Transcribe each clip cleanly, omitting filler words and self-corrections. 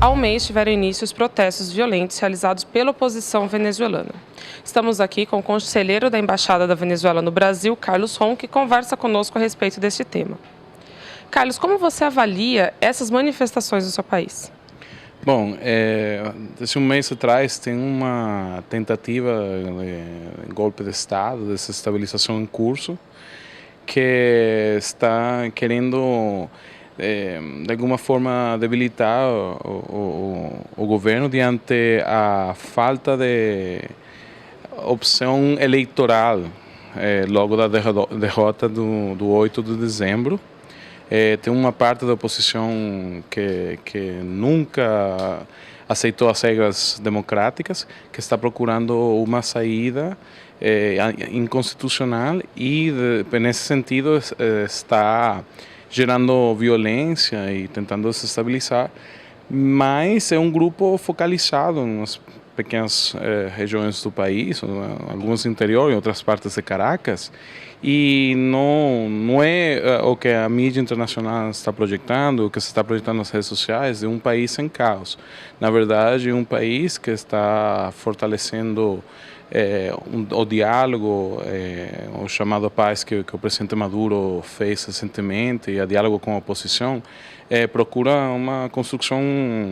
Há um mês tiveram início os protestos violentos realizados pela oposição venezuelana. Estamos aqui com o conselheiro da Embaixada da Venezuela no Brasil, Carlos Ron, que conversa conosco a respeito deste tema. Carlos, como você avalia essas manifestações no seu país? Bom, desde um mês atrás tem uma tentativa de golpe de Estado, desestabilização em curso, que está querendo, de alguma forma, debilitar o governo diante a falta de opção eleitoral, logo da derrota do 8 de dezembro. Tem uma parte da oposição que nunca aceitou as regras democráticas, que está procurando uma saída inconstitucional e, nesse sentido, está gerando violência e tentando desestabilizar, mas é um grupo focalizado em umas pequenas regiões do país, algumas no interior e outras partes de Caracas, e não é o que a mídia internacional está projetando, o que se está projetando nas redes sociais, de um país em caos. Na verdade, é um país que está fortalecendo o diálogo, o chamado paz que o presidente Maduro fez recentemente, e o diálogo com a oposição, procura uma construção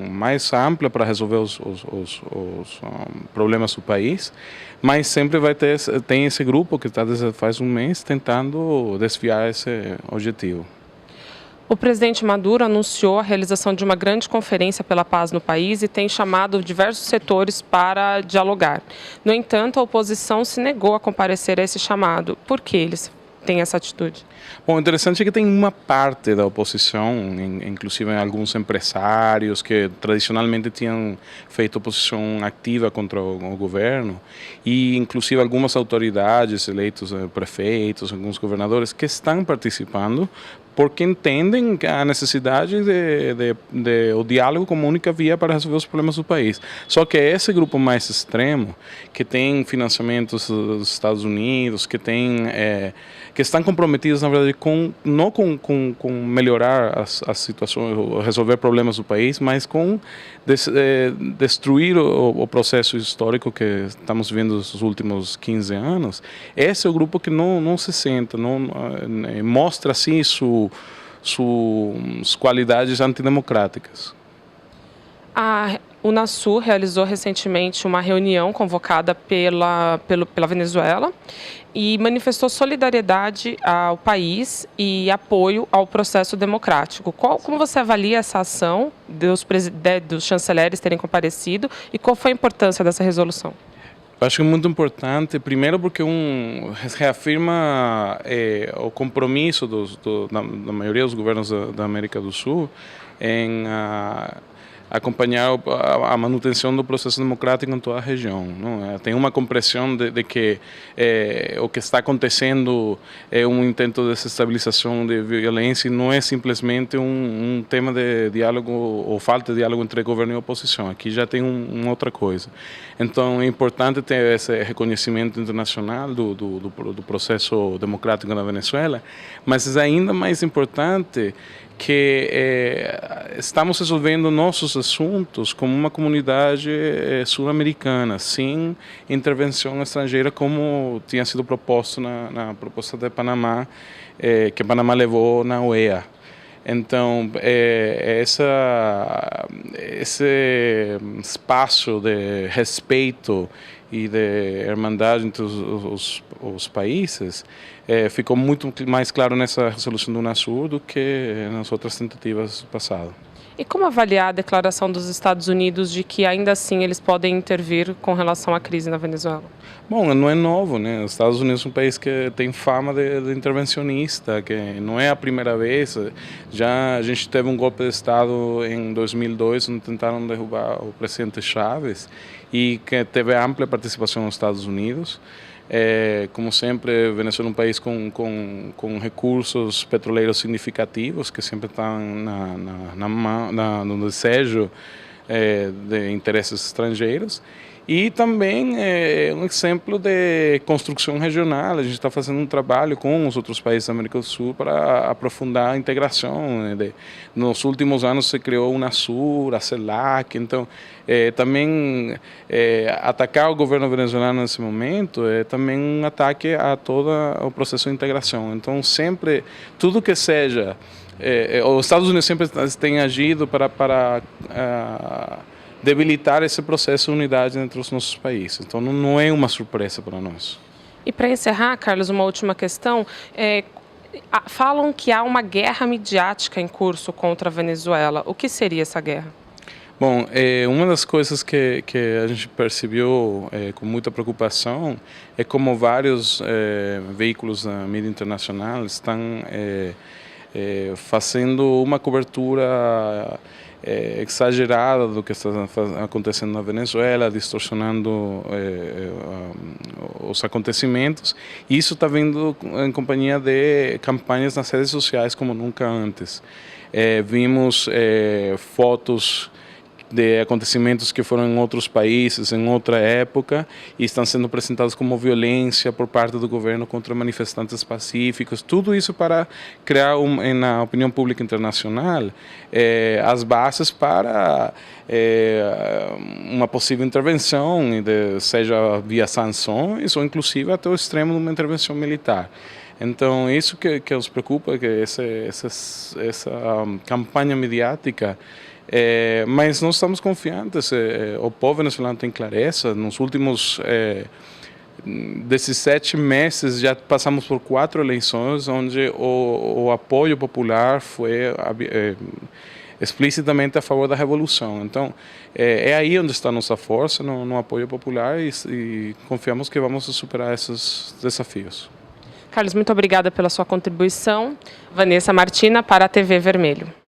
mais ampla para resolver os problemas do país, mas sempre tem esse grupo que está desde faz um mês tentando desviar esse objetivo. O presidente Maduro anunciou a realização de uma grande conferência pela paz no país e tem chamado diversos setores para dialogar. No entanto, a oposição se negou a comparecer a esse chamado. Por que eles têm essa atitude? Bom, o interessante é que tem uma parte da oposição, inclusive alguns empresários que tradicionalmente tinham feito oposição ativa contra o governo, e inclusive algumas autoridades eleitos, prefeitos, alguns governadores, que estão participando porque entendem a necessidade de o diálogo como única via para resolver os problemas do país. Só que esse grupo mais extremo, que tem financiamentos dos Estados Unidos, que estão comprometidos, na verdade, não com melhorar as situações, resolver problemas do país, mas com destruir o processo histórico que estamos vivendo nos últimos 15 anos. Esse é o grupo que não se senta, não mostra assim suas qualidades antidemocráticas. A Unasur realizou recentemente uma reunião convocada pela Venezuela e manifestou solidariedade ao país e apoio ao processo democrático. Como você avalia essa ação dos chanceleres terem comparecido e qual foi a importância dessa resolução? Eu acho que é muito importante, primeiro porque reafirma o compromisso da maioria dos governos da América do Sul em acompanhar a manutenção do processo democrático em toda a região. Não? Tem uma compreensão de que o que está acontecendo é um intento de desestabilização, de violência, e não é simplesmente um tema de diálogo ou falta de diálogo entre governo e oposição. Aqui já tem uma outra coisa. Então é importante ter esse reconhecimento internacional do processo democrático na Venezuela, mas é ainda mais importante que estamos resolvendo nossos assuntos como uma comunidade sul-americana, sem intervenção estrangeira, como tinha sido proposto na proposta de Panamá, que Panamá levou na OEA. Então, esse espaço de respeito e de irmandade entre os países ficou muito mais claro nessa resolução do Unasur do que nas outras tentativas passadas. E como avaliar a declaração dos Estados Unidos de que ainda assim eles podem intervir com relação à crise na Venezuela? Bom, não é novo, né? Os Estados Unidos é um país que tem fama de intervencionista, que não é a primeira vez. Já a gente teve um golpe de Estado em 2002, onde tentaram derrubar o presidente Chávez, e que teve ampla participação nos Estados Unidos. Como sempre, a Venezuela é um país com recursos petroleiros significativos, que sempre estão no desejo de interesses estrangeiros. E também é um exemplo de construção regional. A gente está fazendo um trabalho com os outros países da América do Sul para aprofundar a integração. Nos últimos anos se criou a Unasur, a CELAC. Então, também atacar o governo venezuelano nesse momento é também um ataque a todo o processo de integração. Então, sempre, tudo que seja... os Estados Unidos sempre têm agido para debilitar esse processo de unidade entre os nossos países. Então, não é uma surpresa para nós. E para encerrar, Carlos, uma última questão. Falam que há uma guerra midiática em curso contra a Venezuela. O que seria essa guerra? Bom, uma das coisas que a gente percebeu com muita preocupação é como vários veículos da mídia internacional estão fazendo uma cobertura exagerada do que está acontecendo na Venezuela, distorcionando os acontecimentos. E isso está vindo em companhia de campanhas nas redes sociais como nunca antes. Vimos fotos de acontecimentos que foram em outros países, em outra época, e estão sendo apresentados como violência por parte do governo contra manifestantes pacíficos. Tudo isso para criar, na opinião pública internacional, as bases para uma possível intervenção, seja via sanções ou inclusive até o extremo de uma intervenção militar. Então, isso que nos preocupa, que essa campanha mediática. Mas nós estamos confiantes, o povo venezuelano tem clareza. Nos últimos 17 meses já passamos por 4 eleições onde o apoio popular foi explicitamente a favor da revolução. Então, é aí onde está nossa força, no apoio popular, e confiamos que vamos superar esses desafios. Carlos, muito obrigada pela sua contribuição. Vanessa Martina, para a TV Vermelho.